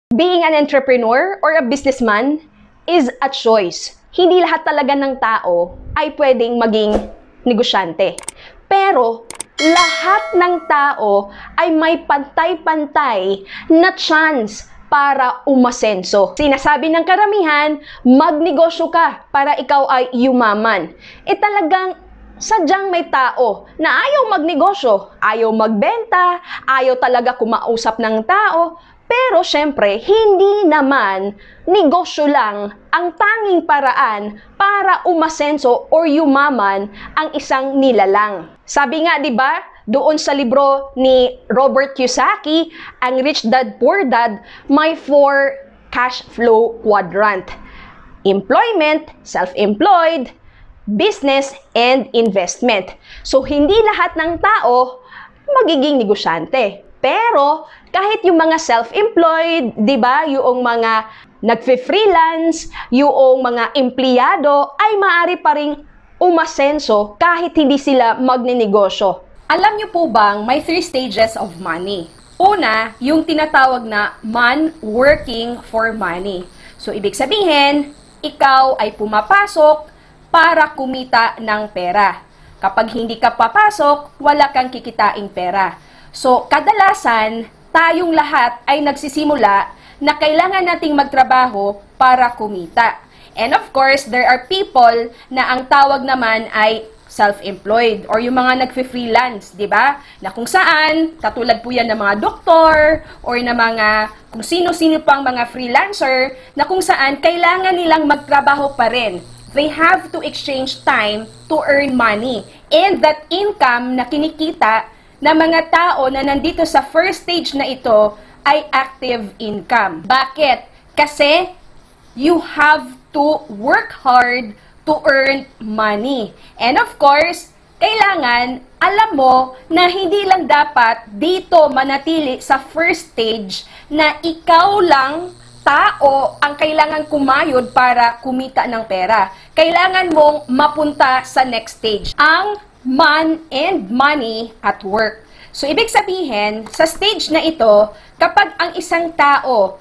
Being an entrepreneur or a businessman is a choice. Hindi lahat talaga ng tao ay pwedeng maging negosyante. Pero lahat ng tao ay may pantay-pantay na chance para umasenso. Sinasabi ng karamihan, magnegosyo ka para ikaw ay yumaman. Talagang sadyang may tao na ayaw magnegosyo, ayaw magbenta, ayaw talaga kumausap ng tao. Pero syempre, hindi naman negosyo lang ang tanging paraan para umasenso or yumaman ang isang nilalang. Sabi nga, 'di ba, doon sa libro ni Robert Kiyosaki, ang Rich Dad Poor Dad, may 4 cash flow quadrant. Employment, self-employed, business, and investment. So, hindi lahat ng tao magiging negosyante. Pero, kahit yung mga self-employed, di ba, yung mga nagfe-freelance, yung mga empleyado, ay maaari pa ring umasenso kahit hindi sila magnenegosyo. Alam niyo po bang may 3 stages of money? Una, yung tinatawag na man working for money. So, ibig sabihin, ikaw ay pumapasok para kumita ng pera. Kapag hindi ka papasok, wala kang kikitaing pera. So, kadalasan, tayong lahat ay nagsisimula na kailangan nating magtrabaho para kumita. And of course, there are people na ang tawag naman ay self-employed or yung mga nagfe-freelance, di ba? Na kung saan, katulad po yan ng mga doktor or ng mga kung sino-sino pang mga freelancer na kung saan kailangan nilang magtrabaho pa rin. They have to exchange time to earn money. And that income na kinikita na mga tao na nandito sa first stage na ito ay active income. Bakit? Kasi you have to work hard to earn money. And of course, kailangan alam mo na hindi lang dapat dito manatili sa first stage na ikaw lang tao ang kailangan kumayod para kumita ng pera. Kailangan mong mapunta sa next stage. Ang man and money at work. So, ibig sabihin, sa stage na ito, kapag ang isang tao,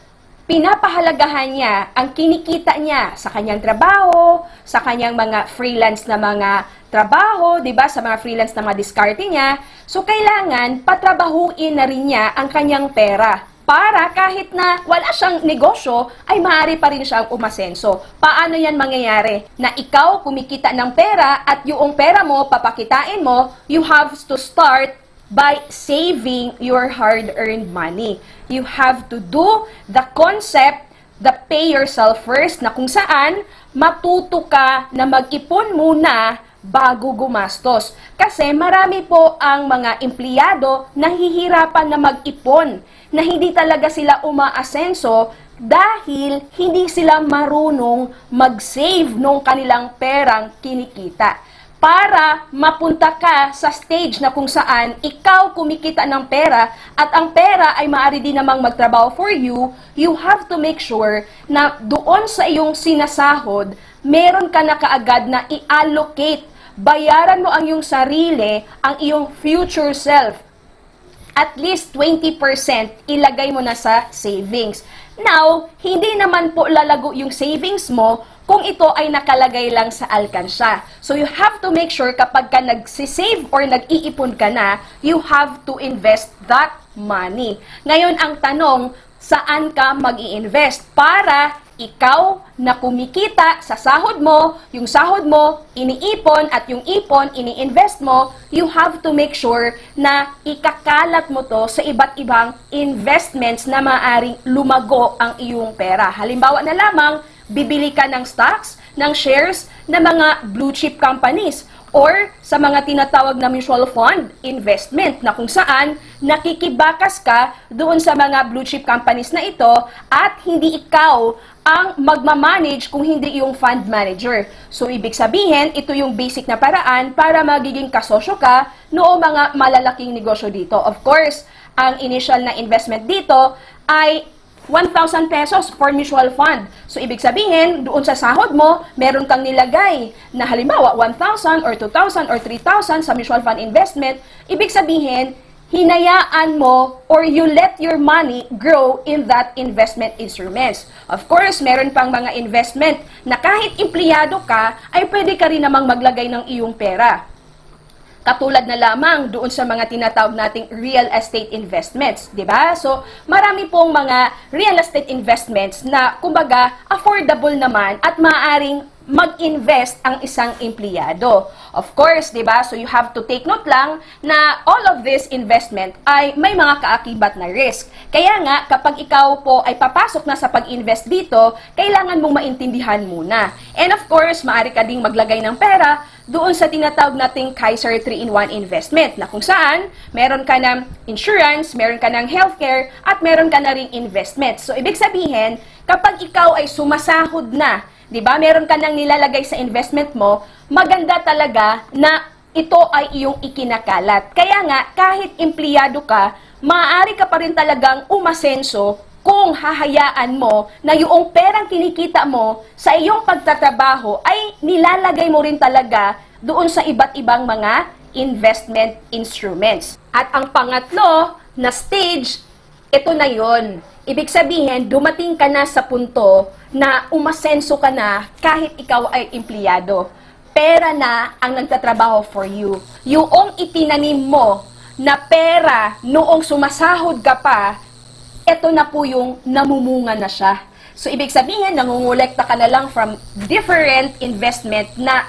pinapahalagahan niya ang kinikita niya sa kanyang trabaho, sa kanyang mga freelance na mga trabaho, di ba, sa mga freelance na mga diskarte niya, so kailangan patrabahuin na rin niya ang kanyang pera para kahit na wala siyang negosyo, ay maaari pa rin siyang umasenso. Paano yan mangyayari? Na ikaw kumikita ng pera at yung pera mo, papakitain mo, you have to start by saving your hard-earned money. You have to do the concept, the pay yourself first, na kung saan matuto ka na mag-ipon muna bago gumastos. Kasi marami po ang mga empleyado nahihirapan na mag-ipon, na hindi talaga sila umaasenso dahil hindi sila marunong mag-save nung kanilang perang kinikita. Para mapunta ka sa stage na kung saan ikaw kumikita ng pera at ang pera ay maaari din namang magtrabaho for you, you have to make sure na doon sa iyong sinasahod, meron ka na kaagad na i-allocate. Bayaran mo ang iyong sarili, ang iyong future self. At least 20% ilagay mo na sa savings. Now, hindi naman po lalago yung savings mo kung ito ay nakalagay lang sa alkansya. So, you have to make sure kapag ka nagsisave or nag-iipon ka na, you have to invest that money. Ngayon, ang tanong, saan ka mag-i-invest para ikaw na kumikita sa sahod mo, yung sahod mo, iniipon at yung ipon, ini-invest mo, you have to make sure na ikakalat mo to sa iba't ibang investments na maaaring lumago ang iyong pera. Halimbawa na lamang, bibili ka ng stocks, ng shares, ng mga blue chip companies, or sa mga tinatawag na mutual fund investment na kung saan nakikibakas ka doon sa mga blue chip companies na ito at hindi ikaw ang magmamanage kung hindi yung fund manager. So, ibig sabihin, ito yung basic na paraan para magiging kasosyo ka noong mga malalaking negosyo dito. Of course, ang initial na investment dito ay 1,000 pesos for mutual fund. So, ibig sabihin, doon sa sahod mo, meron kang nilagay na halimbawa 1,000 or 2,000 or 3,000 sa mutual fund investment. Ibig sabihin, hinayaan mo or you let your money grow in that investment instruments. Of course, meron pang mga investment na kahit empleyado ka, ay pwede ka rin namang maglagay ng iyong pera. Katulad na lamang doon sa mga tinatawag nating real estate investments, di ba? So, marami pong mga real estate investments na, kumbaga, affordable naman at maaaring mag-invest ang isang empleyado. Of course, di ba? So, you have to take note lang na all of this investment ay may mga kaakibat na risk. Kaya nga, kapag ikaw po ay papasok na sa pag-invest dito, kailangan mong maintindihan muna. And of course, maaari ka ding maglagay ng pera doon sa tinatawag nating Kaiser 3-in-1 investment na kung saan meron ka ng insurance, meron ka ng healthcare, at meron ka na ring investment. So, ibig sabihin, kapag ikaw ay sumasahod na, di ba, meron ka nang nilalagay sa investment mo, maganda talaga na ito ay iyong ikinakalat. Kaya nga, kahit empleyado ka, maaari ka pa rin talagang umasenso kung hahayaan mo na yung perang kinikita mo sa iyong pagtatrabaho ay nilalagay mo rin talaga doon sa iba't ibang mga investment instruments. At ang pangatlo na stage, ito na yon. Ibig sabihin, dumating ka na sa punto na umasenso ka na kahit ikaw ay empleyado. Pera na ang nagtatrabaho for you. Yung itinanim mo na pera noong sumasahod ka pa, ito na po yung namumunga na siya. So, ibig sabihin, nangungulekta ka na lang from different investment na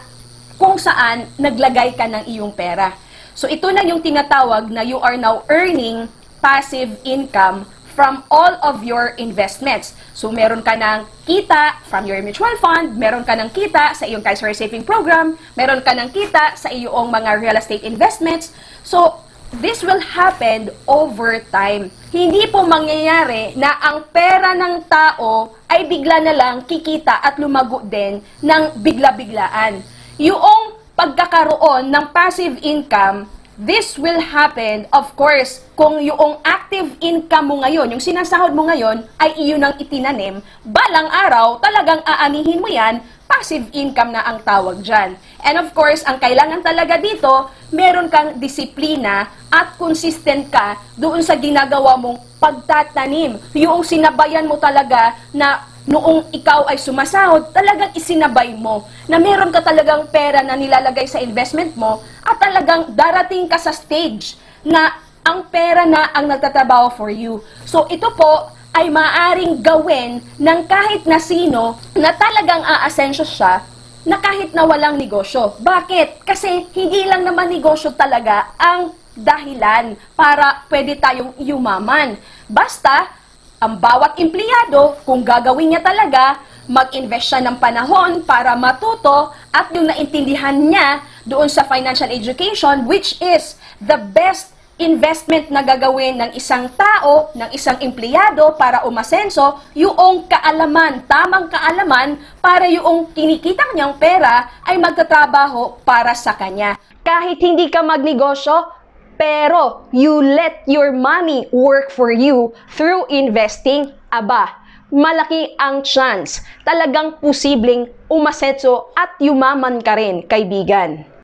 kung saan naglagay ka ng iyong pera. So, ito na yung tinatawag na you are now earning passive income from all of your investments. So, meron ka ng kita from your mutual fund, meron ka ng kita sa iyong Kaiser Saving Program, meron ka ng kita sa iyong mga real estate investments. So, this will happen over time. Hindi po mangyayari na ang pera ng tao ay bigla na lang kikita at lumago din ng bigla-biglaan. Yung pagkakaroon ng passive income, this will happen, of course, kung yung active income mo ngayon, yung sinasahod mo ngayon, ay iyon ang itinanim, balang araw, talagang aanihin mo yan, passive income na ang tawag dyan. And of course, ang kailangan talaga dito, meron kang disiplina at consistent ka doon sa ginagawa mong pagtatanim. Yung sinabayan mo talaga na noong ikaw ay sumasahod, talagang isinabay mo na meron ka talagang pera na nilalagay sa investment mo at talagang darating ka sa stage na ang pera na ang nagtatrabaho for you. So ito po ay maaring gawin ng kahit na sino na talagang aasenso siya na kahit na walang negosyo. Bakit? Kasi hindi lang naman negosyo talaga ang dahilan para pwede tayong yumaman. Basta, ang bawat empleyado, kung gagawin niya talaga, mag-invest siya ng panahon para matuto at yung naintindihan niya doon sa financial education, which is the best investment na gagawin ng isang tao, ng isang empleyado para umasenso, yung kaalaman, tamang kaalaman para yung kinikita niyang pera ay magtatrabaho para sa kanya. Kahit hindi ka magnegosyo, pero you let your money work for you through investing, aba, malaki ang chance. Talagang posibleng umasenso at yumaman ka rin, kaibigan.